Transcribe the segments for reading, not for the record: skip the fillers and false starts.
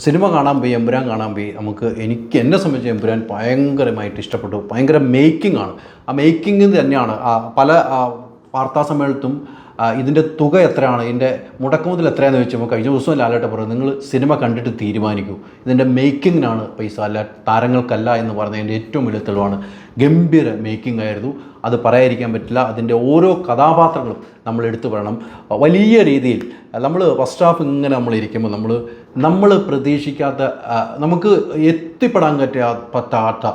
Cinema കാണാൻ പോയി, എമ്പുരാൻ കാണാൻ പോയി. എന്നെ സംബന്ധിച്ച് എമ്പുരാൻ ഭയങ്കരമായിട്ട് ഇഷ്ടപ്പെട്ടു. ഭയങ്കര മേക്കിംഗ് ആണ്. ആ മേക്കിംഗ് തന്നെയാണ് പല വാർത്താ സമ്മേളനത്തും ഇതിൻ്റെ തുക എത്രയാണ്, ഇതിൻ്റെ മുടക്കുമുതൽ എത്രയാണെന്ന് ചോദിച്ചപ്പോൾ കഴിഞ്ഞ ദിവസം ലാലേട്ടൻ പറഞ്ഞു, നിങ്ങൾ സിനിമ കണ്ടിട്ട് തീരുമാനിക്കൂ, ഇതിൻ്റെ മേക്കിങ്ങിനാണ് പൈസ, അല്ല താരങ്ങൾക്കല്ല എന്ന് പറഞ്ഞതിൻ്റെ ഏറ്റവും വലിയ തെളിവാണ്. ഗംഭീര മേക്കിംഗ് ആയിരുന്നു, അത് പറയാതിരിക്കാൻ പറ്റില്ല. അതിൻ്റെ ഓരോ കഥാപാത്രങ്ങളും നമ്മൾ എടുത്തു പറയണം. വലിയ രീതിയിൽ നമ്മൾ ഫസ്റ്റ് ഹാഫ് ഇങ്ങനെ നമ്മളിരിക്കുമ്പോൾ നമ്മൾ പ്രതീക്ഷിക്കാത്ത, നമുക്ക് എത്തിപ്പെടാൻ പറ്റാത്ത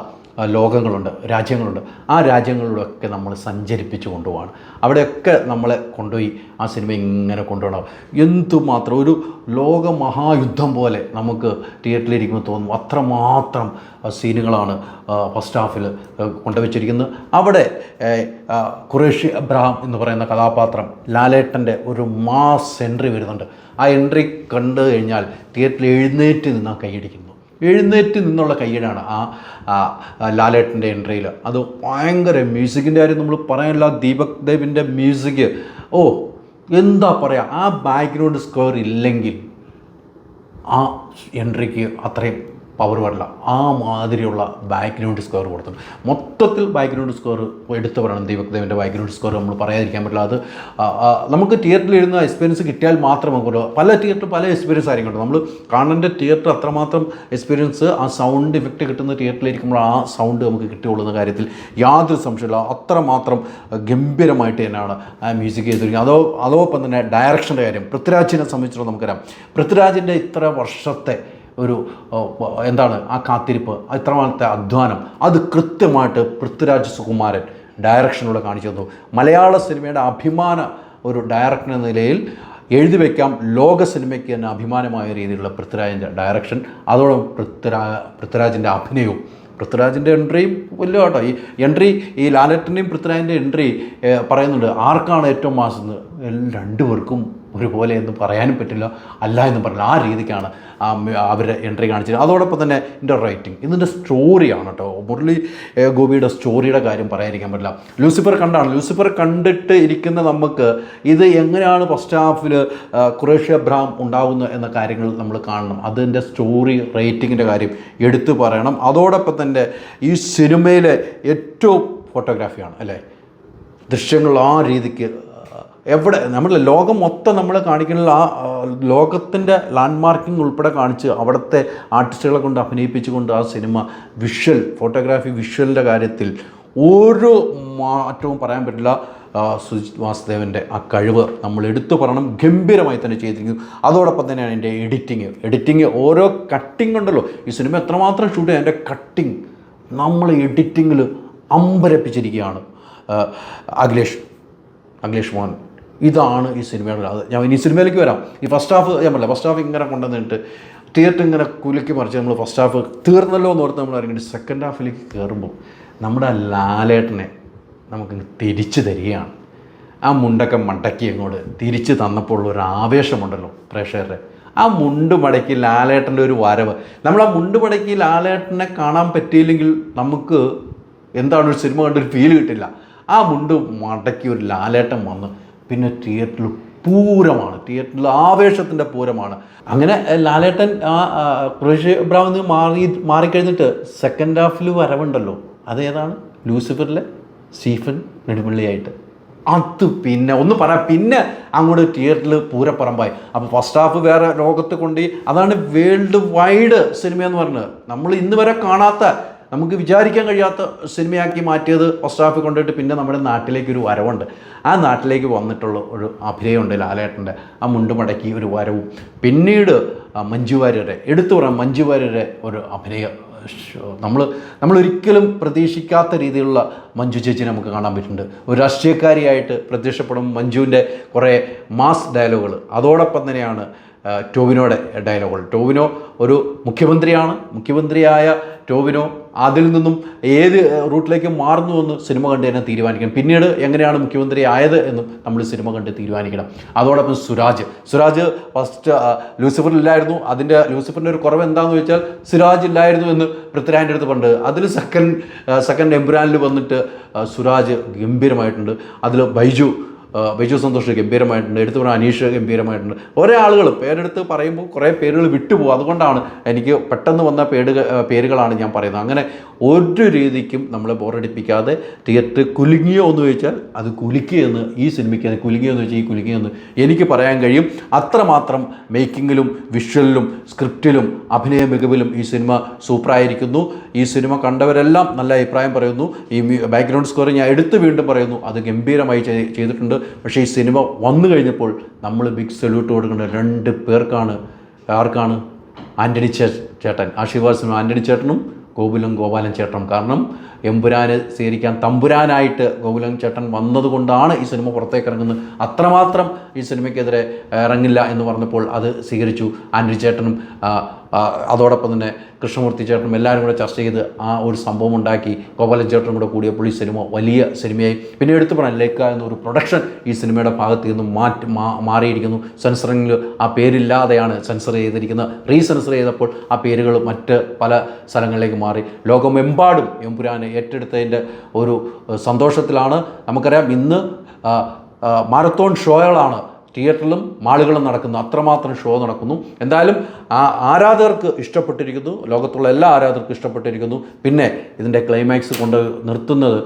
ലോകങ്ങളുണ്ട്, രാജ്യങ്ങളുണ്ട്. ആ രാജ്യങ്ങളിലൊക്കെ നമ്മൾ സഞ്ചരിപ്പിച്ച് കൊണ്ടുപോവാണ്. അവിടെയൊക്കെ നമ്മളെ കൊണ്ടുപോയി ആ സിനിമ ഇങ്ങനെ കൊണ്ടുപോകണം. എന്തുമാത്രം ഒരു ലോകമഹായുദ്ധം പോലെ നമുക്ക് തിയേറ്ററിലിരിക്കുമ്പോൾ തോന്നും. അത്രമാത്രം സീനുകളാണ് ഫസ്റ്റ് ഹാഫിൽ കൊണ്ടുവച്ചിരിക്കുന്നത്. അവിടെ ഖുറേഷി അബ്രഹാം എന്ന് പറയുന്ന കഥാപാത്രം ലാലേട്ടൻ്റെ ഒരു മാസ് എൻട്രി വരുന്നുണ്ട്. ആ എൻട്രി കണ്ടു കഴിഞ്ഞാൽ തിയേറ്ററിൽ എഴുന്നേറ്റ് നിന്നാൽ കൈയടിക്കുന്നു. എഴുന്നേറ്റ് നിന്നുള്ള കയ്യടാണ് ആ ലാലേട്ടൻ്റെ എൻട്രിയിൽ. അത് ഭയങ്കര മ്യൂസിക്കിൻ്റെ കാര്യം നമ്മൾ പറയാനില്ല. ദീപക് ദേവിൻ്റെ മ്യൂസിക്, എന്താ പറയുക, ആ ബാക്ക്ഗ്രൗണ്ട് സ്കോർ ഇല്ലെങ്കിൽ ആ എൻട്രിക്ക് അത്രയും പവർ വരില്ല. ആ മാതിരിയുള്ള ബാക്ക്ഗ്രൗണ്ട് സ്കോർ കൊടുത്തു. മൊത്തത്തിൽ ബാക്ക്ഗ്രൗണ്ട് സ്കോർ എടുത്തു പറയണം. ദീപക് ദേവിൻ്റെ ബാക്ക്ഗ്രൗണ്ട് സ്കോർ നമ്മൾ പറയാതിരിക്കാൻ പറ്റില്ല. അത് നമുക്ക് തിയേറ്ററിൽ ഇരുന്ന എക്സ്പീരിയൻസ് കിട്ടിയാൽ മാത്രമേ നമുക്കുള്ളൂ. പല തിയേറ്റർ പല എക്സ്പീരിയൻസ് ആയിരിക്കും. നമ്മൾ കാണേണ്ട തിയേറ്റർ അത്രമാത്രം എക്സ്പീരിയൻസ്, ആ സൗണ്ട് ഇഫക്റ്റ് കിട്ടുന്ന തിയേറ്ററിലിരിക്കുമ്പോൾ ആ സൗണ്ട് നമുക്ക് കിട്ടിയുള്ളുന്ന കാര്യത്തിൽ യാതൊരു സംശയമില്ല. അത്രമാത്രം ഗംഭീരമായിട്ട് തന്നെയാണ് ആ മ്യൂസിക് ചെയ്തിരിക്കുന്നത്. അതോടൊപ്പം തന്നെ ഡയറക്ഷൻ്റെ കാര്യം, പൃഥ്വിരാജിനെ സംബന്ധിച്ചിടത്തോളം നമുക്കറിയാം. പൃഥ്വിരാജിൻ്റെ ഇത്ര വർഷത്തെ ഒരു എന്താണ് ആ കാത്തിരിപ്പ്, ഇത്രമാനത്തെ അധ്വാനം, അത് കൃത്യമായിട്ട് പൃഥ്വിരാജ് സുകുമാരൻ ഡയറക്ഷനിലൂടെ കാണിച്ചു തന്നു. മലയാള സിനിമയുടെ അഭിമാന ഒരു ഡയറക്ടർ എന്ന നിലയിൽ എഴുതി വയ്ക്കാം. ലോക സിനിമയ്ക്ക് തന്നെ അഭിമാനമായ രീതിയിലുള്ള പൃഥ്വിരാജിൻ്റെ ഡയറക്ഷൻ, അതോടൊപ്പം പൃഥ്വിരാജിൻ്റെ അഭിനയവും. പൃഥ്വിരാജിൻ്റെ എൻട്രിയും വലിയ കേട്ടോ. ഈ എൻട്രി, ഈ ലാലേട്ടൻ്റെയും പൃഥ്വിരാജിൻ്റെ എൻട്രി പറയുന്നുണ്ട് ആർക്കാണ് ഏറ്റവും മാസെന്ന്. രണ്ടുപേർക്കും ഒരുപോലെ എന്ന് പറയാനും പറ്റില്ല, അല്ല എന്നും പറഞ്ഞില്ല. ആ രീതിക്കാണ് അവരുടെ എൻട്രി കാണിച്ചത്. അതോടൊപ്പം തന്നെ ഇതിൻ്റെ റൈറ്റിംഗ്, ഇതിൻ്റെ സ്റ്റോറിയാണ് കേട്ടോ. മുരളി ഗോപിയുടെ സ്റ്റോറിയുടെ കാര്യം പറയാതിരിക്കാൻ പറ്റില്ല. ലൂസിഫർ കണ്ടിട്ട് ഇരിക്കുന്ന നമുക്ക് ഇത് എങ്ങനെയാണ് ഫസ്റ്റ് ഹാഫിൽ ഖുറേഷി അബ്രഹാം ഉണ്ടാകുന്നത് എന്ന കാര്യങ്ങൾ നമ്മൾ കാണണം. അതിൻ്റെ സ്റ്റോറി റേറ്റിങ്ങിൻ്റെ കാര്യം എടുത്തു പറയണം. അതോടൊപ്പം തന്നെ ഈ സിനിമയിലെ ഏറ്റവും ഫോട്ടോഗ്രാഫിയാണ് അല്ലേ, ദൃശ്യങ്ങൾ ആ രീതിക്ക് എവിടെ നമ്മൾ ലോകം മൊത്തം നമ്മൾ കാണിക്കുന്ന ആ ലോകത്തിൻ്റെ ലാൻഡ്മാർക്കിംഗ് ഉൾപ്പെടെ കാണിച്ച് അവിടുത്തെ ആർട്ടിസ്റ്റുകളെ കൊണ്ട് അഭിനയിപ്പിച്ചുകൊണ്ട് ആ സിനിമ ഫോട്ടോഗ്രാഫി വിഷ്വലിൻ്റെ കാര്യത്തിൽ ഒരു മാറ്റവും പറയാൻ പറ്റില്ല. സുജിത് വാസുദേവൻ്റെ ആ കഴിവ് നമ്മൾ എടുത്തു പറയണം. ഗംഭീരമായി തന്നെ ചെയ്തിരിക്കുന്നു. അതോടൊപ്പം തന്നെയാണ് എൻ്റെ എഡിറ്റിങ് ഓരോ കട്ടിങ് ഉണ്ടല്ലോ, ഈ സിനിമ എത്രമാത്രം ഷൂട്ട് ചെയ്യാൻ എൻ്റെ കട്ടിങ് നമ്മൾ എഡിറ്റിങ്ങിൽ അമ്പരപ്പിച്ചിരിക്കുകയാണ് അഖിലേഷ് മോഹൻ. ഇതാണ് ഈ സിനിമയുടെ അത്. ഞാൻ ഈ സിനിമയിലേക്ക് വരാം. ഈ ഫസ്റ്റ് ഹാഫ് ഇങ്ങനെ കൊണ്ടുവന്നിട്ട് തിയേറ്റർ ഇങ്ങനെ കുലുക്കി മറിച്ച് നമ്മൾ ഫസ്റ്റ് ഹാഫ് തീർന്നല്ലോ എന്ന് ഓർത്ത് നമ്മൾ ഇറങ്ങിയിട്ട് സെക്കൻഡ് ഹാഫിലേക്ക് കയറുമ്പോൾ നമ്മുടെ ലാലേട്ടനെ നമുക്ക് തിരിച്ചു തരികയാണ്. ആ മുണ്ടൊക്കെ മടക്കി അങ്ങോട്ട് തിരിച്ച് തന്നപ്പോൾ ഉള്ളൊരു ആവേശമുണ്ടല്ലോ പ്രേക്ഷകരുടെ. ആ മുണ്ട് മടക്കി ലാലേട്ടൻ്റെ ഒരു വരവ്, നമ്മൾ ആ മുണ്ട് മടക്കി ലാലേട്ടനെ കാണാൻ പറ്റിയില്ലെങ്കിൽ നമുക്ക് എന്താണ് ഒരു സിനിമ കണ്ടൊരു ഫീൽ കിട്ടില്ല. ആ മുണ്ട് മടക്കി ഒരു ലാലേട്ടൻ വന്ന് പിന്നെ തിയേറ്ററിൽ പൂരമാണ്, തിയേറ്ററിൽ ആവേശത്തിൻ്റെ പൂരമാണ്. അങ്ങനെ ലാലേട്ടൻ ഖുറേഷി അബ്രഹാമിൽ മാറിക്കഴിഞ്ഞിട്ട് സെക്കൻഡ് ഹാഫിൽ വരവുണ്ടല്ലോ, അതേതാണ് ലൂസിഫറിലെ സ്റ്റീഫൻ നെടുമുള്ളിയായിട്ട്. അത് പിന്നെ ഒന്ന് പറയാം, പിന്നെ അങ്ങോട്ട് തിയേറ്ററിൽ പൂരപ്പറമ്പായി. അപ്പോൾ ഫസ്റ്റ് ഹാഫ് വേറെ ലോകത്ത് കൊണ്ട്, അതാണ് വേൾഡ് വൈഡ് സിനിമയെന്ന് പറഞ്ഞത്. നമ്മൾ ഇന്ന് വരെ കാണാത്ത, നമുക്ക് വിചാരിക്കാൻ കഴിയാത്ത സിനിമയാക്കി മാറ്റിയത് ഫസ്റ്റ് ഹാഫ് കൊണ്ടിട്ട് പിന്നെ നമ്മുടെ നാട്ടിലേക്കൊരു വരവുണ്ട്. ആ നാട്ടിലേക്ക് വന്നിട്ടുള്ള ഒരു അഭിനയമുണ്ട് ലാലേട്ടൻ്റെ. ആ മുണ്ട് മടക്കി ഒരു വരവും, പിന്നീട് മഞ്ജു വാര്യരുടെ എടുത്തു പറയാം, മഞ്ജു വാര്യരുടെ ഒരു അഭിനയം നമ്മളൊരിക്കലും പ്രതീക്ഷിക്കാത്ത രീതിയിലുള്ള മഞ്ജു ചേച്ചി നമുക്ക് കാണാൻ പറ്റുന്നുണ്ട്. ഒരു രാഷ്ട്രീയക്കാരിയായിട്ട് പ്രത്യക്ഷപ്പെടും മഞ്ജുവിൻ്റെ കുറേ മാസ് ഡയലോഗുകൾ. അതോടൊപ്പം തന്നെയാണ് ടോവിനോയുടെ ഡയലോഗുകൾ. ടോവിനോ ഒരു മുഖ്യമന്ത്രിയായ ടോവിനോ അതിൽ നിന്നും ഏത് റൂട്ടിലേക്ക് മാറുന്നുവെന്ന് സിനിമ കണ്ട് തന്നെ തീരുമാനിക്കണം. പിന്നീട് എങ്ങനെയാണ് മുഖ്യമന്ത്രി ആയത് എന്നും നമ്മൾ സിനിമ കണ്ട് തീരുമാനിക്കണം. അതോടൊപ്പം സുരാജ് ഫസ്റ്റ് ലൂസിഫറിലില്ലായിരുന്നു. ലൂസിഫറിൻ്റെ ഒരു കുറവ് എന്താണെന്ന് ചോദിച്ചാൽ സുരാജ് ഇല്ലായിരുന്നു എന്ന് പൃഥ്വിരാജിൻ്റെ അടുത്ത് പണ്ട്. അതിൽ സെക്കൻഡ് എമ്പുരാനിൽ വന്നിട്ട് സുരാജ് ഗംഭീരമായിട്ടുണ്ട്. അതിൽ ബൈജു ബിജു സന്തോഷ് ഗംഭീരമായിട്ടുണ്ട്, എടുത്തു പറഞ്ഞ അനീഷ് ഗംഭീരമായിട്ടുണ്ട്. ഓരോ ആളുകൾ പേരെടുത്ത് പറയുമ്പോൾ കുറേ പേരുകൾ വിട്ടുപോകും. അതുകൊണ്ടാണ് എനിക്ക് പെട്ടെന്ന് വന്ന പേരുകളാണ് ഞാൻ പറയുന്നത്. അങ്ങനെ ഒരു രീതിക്കും നമ്മളെ ബോറടിപ്പിക്കാതെ തിയേറ്റർ കുലുങ്ങിയോ എന്ന് ചോദിച്ചാൽ അത് കുലുക്കിയെന്ന് ഈ സിനിമയ്ക്ക്, അത് കുലുങ്ങിയോ എന്ന് ചോദിച്ചാൽ ഈ കുലുങ്ങിയെന്ന് എനിക്ക് പറയാൻ കഴിയും. അത്രമാത്രം മേക്കിങ്ങിലും വിഷ്വലിലും സ്ക്രിപ്റ്റിലും അഭിനയ മികവിലും ഈ സിനിമ സൂപ്പറായിരിക്കുന്നു. ഈ സിനിമ കണ്ടവരെല്ലാം നല്ല അഭിപ്രായം പറയുന്നു. ഈ ബാക്ക്ഗ്രൗണ്ട് സ്കോർ ഞാൻ എടുത്ത് വീണ്ടും പറയുന്നു, അത് ഗംഭീരമായി ചെയ്തിട്ടുണ്ട്. പക്ഷേ ഈ സിനിമ വന്നു കഴിഞ്ഞപ്പോൾ നമ്മൾ ബിഗ് സല്യൂട്ട് കൊടുക്കേണ്ട 2 പേർക്കാണ്. ആർക്കാണ്? ആൻ്റണി ചേട്ടൻ, ആശീർവാദ് സിനിമ ആൻ്റണി ചേട്ടനും ഗോപാലൻ ചേട്ടനും. കാരണം എമ്പുരാന് സ്വീകരിക്കാൻ തമ്പുരാനായിട്ട് ഗോകുലൻ ചേട്ടൻ വന്നതുകൊണ്ടാണ് ഈ സിനിമ പുറത്തേക്ക് ഇറങ്ങുന്നത്. അത്രമാത്രം ഈ സിനിമയ്ക്കെതിരെ ഇറങ്ങില്ല എന്ന് പറഞ്ഞപ്പോൾ അത് സ്വീകരിച്ചു. ആൻ്റണി ചേട്ടനും അതോടൊപ്പം തന്നെ കൃഷ്ണമൂർത്തി ചേട്ടനും എല്ലാവരും കൂടെ ചർച്ച ചെയ്ത് ആ ഒരു സംഭവം ഉണ്ടാക്കി. ഗോപാലൻ ചേട്ടനും കൂടെ കൂടിയപ്പോൾ ഈ സിനിമ വലിയ സിനിമയായി. പിന്നെ എടുത്തു പറയാൻ ലേക്ക എന്നൊരു പ്രൊഡക്ഷൻ ഈ സിനിമയുടെ ഭാഗത്ത് നിന്നും മാറിയിരിക്കുന്നു. സെൻസറിങ്ങിൽ ആ പേരില്ലാതെയാണ് സെൻസർ ചെയ്തിരിക്കുന്നത്. റീസെൻസർ ചെയ്തപ്പോൾ ആ പേരുകൾ മറ്റ് പല സ്ഥലങ്ങളിലേക്ക് മാറി. ലോകമെമ്പാടും എമ്പുരാനെ ഏറ്റെടുത്തതിൻ്റെ ഒരു സന്തോഷത്തിലാണ്. നമുക്കറിയാം ഇന്ന് മാരത്തോൺ ഷോകളാണ് തിയേറ്ററിലും മാളുകളും നടക്കുന്നു. അത്രമാത്രം ഷോ നടക്കുന്നു. എന്തായാലും ആരാധകർക്ക് ഇഷ്ടപ്പെട്ടിരിക്കുന്നു, ലോകത്തുള്ള എല്ലാ ആരാധകർക്കും ഇഷ്ടപ്പെട്ടിരിക്കുന്നു. പിന്നെ ഇതിൻ്റെ ക്ലൈമാക്സ് കൊണ്ട് നിർത്തുന്നത്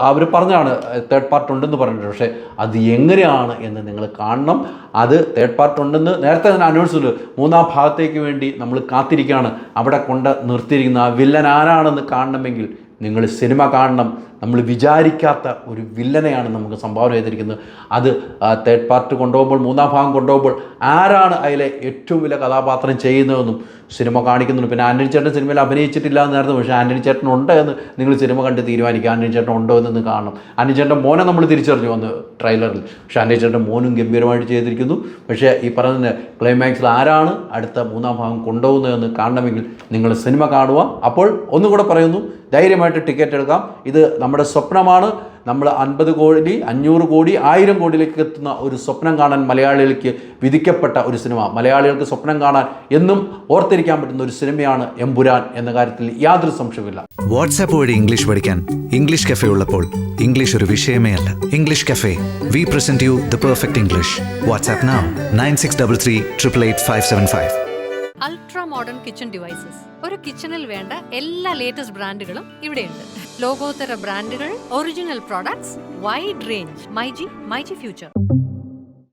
അവർ പറഞ്ഞാണ് തേർഡ് പാർട്ട് ഉണ്ടെന്ന് പറഞ്ഞിട്ട്. പക്ഷേ അത് എങ്ങനെയാണ് എന്ന് നിങ്ങൾ കാണണം. അത് തേർഡ് പാർട്ട് ഉണ്ടെന്ന് നേരത്തെ തന്നെ അനൗൺസ് ചെയ്തു. 3-ാം ഭാഗത്തേക്ക് വേണ്ടി നമ്മൾ കാത്തിരിക്കുകയാണ്. അവിടെ കൊണ്ട് നിർത്തിയിരിക്കുന്ന ആ വില്ലൻ ആരാണെന്ന് കാണണമെങ്കിൽ നിങ്ങൾ സിനിമ കാണണം. നമ്മൾ വിചാരിക്കാത്ത ഒരു വില്ലനെയാണ് നമുക്ക് സംഭാവന ചെയ്തിരിക്കുന്നത്. അത് തേർഡ് പാർട്ട് കൊണ്ടുപോകുമ്പോൾ, 3-ാം ഭാഗം കൊണ്ടുപോകുമ്പോൾ ആരാണ് അതിലെ ഏറ്റവും വലിയ കഥാപാത്രം ചെയ്യുന്നതെന്നും സിനിമ കാണിക്കുന്നുണ്ട്. പിന്നെ ആൻ്റണി ചേട്ടൻ സിനിമയിൽ അഭിനയിച്ചിട്ടില്ല എന്നായിരുന്നു. പക്ഷേ ആൻ്റണി ചേട്ടൻ ഉണ്ട് എന്ന് നിങ്ങൾ സിനിമ കണ്ട് തീരുമാനിക്കുക. ആൻ്റണി ചേട്ടൻ ഉണ്ടോ എന്ന് കാണണം. ആൻ്റണി ചേട്ടൻ്റെ മോനെ നമ്മൾ തിരിച്ചറിഞ്ഞു വന്ന് ട്രെയിലറിൽ. പക്ഷേ ആൻ്റണി ചേട്ടൻ്റെ മോനും ഗംഭീരമായിട്ട് ചെയ്തിരിക്കുന്നു. പക്ഷേ ഈ പറഞ്ഞ ക്ലൈമാക്സിൽ ആരാണ് അടുത്ത 3-ാം ഭാഗം കൊണ്ടുപോകുന്നതെന്ന് കാണണമെങ്കിൽ നിങ്ങൾ സിനിമ കാണുക. അപ്പോൾ ഒന്നുകൂടെ പറയുന്നു, ധൈര്യമായിട്ട് ടിക്കറ്റ് എടുക്കാം. ഇത് നമ്മുടെ സ്വപ്നമാണ്. നമ്മൾ 50 കോടി, 500 കോടി, 1000 കോടിയിലേക്ക് എത്തുന്ന ഒരു സ്വപ്നം കാണാൻ മലയാളികൾക്ക് വിധിക്കപ്പെട്ട ഒരു സിനിമ. മലയാളികൾക്ക് സ്വപ്നം കാണാൻ എന്നും ഓർത്തിരിക്കാൻ പറ്റുന്ന ഒരു സിനിമയാണ് എമ്പുരാൻ എന്ന കാര്യത്തിൽ യാതൊരു സംശയമില്ല. വാട്സാപ്പ് വഴി ഇംഗ്ലീഷ് പഠിക്കാൻ ഇംഗ്ലീഷ് കഫേ ഉള്ളപ്പോൾ ഇംഗ്ലീഷ് ഒരു വിഷയമേ അല്ല. English cafe, we present you the perfect English. WhatsApp now 9633888575. Ultra modern kitchen devices. ഒരു കിച്ചണിൽ വേണ്ട എല്ലാ ലേറ്റസ്റ്റ് ബ്രാൻഡുകളും ഇവിടെയുണ്ട്. ലോകോത്തര ബ്രാൻഡുകൾ, original products, wide range. MyG future.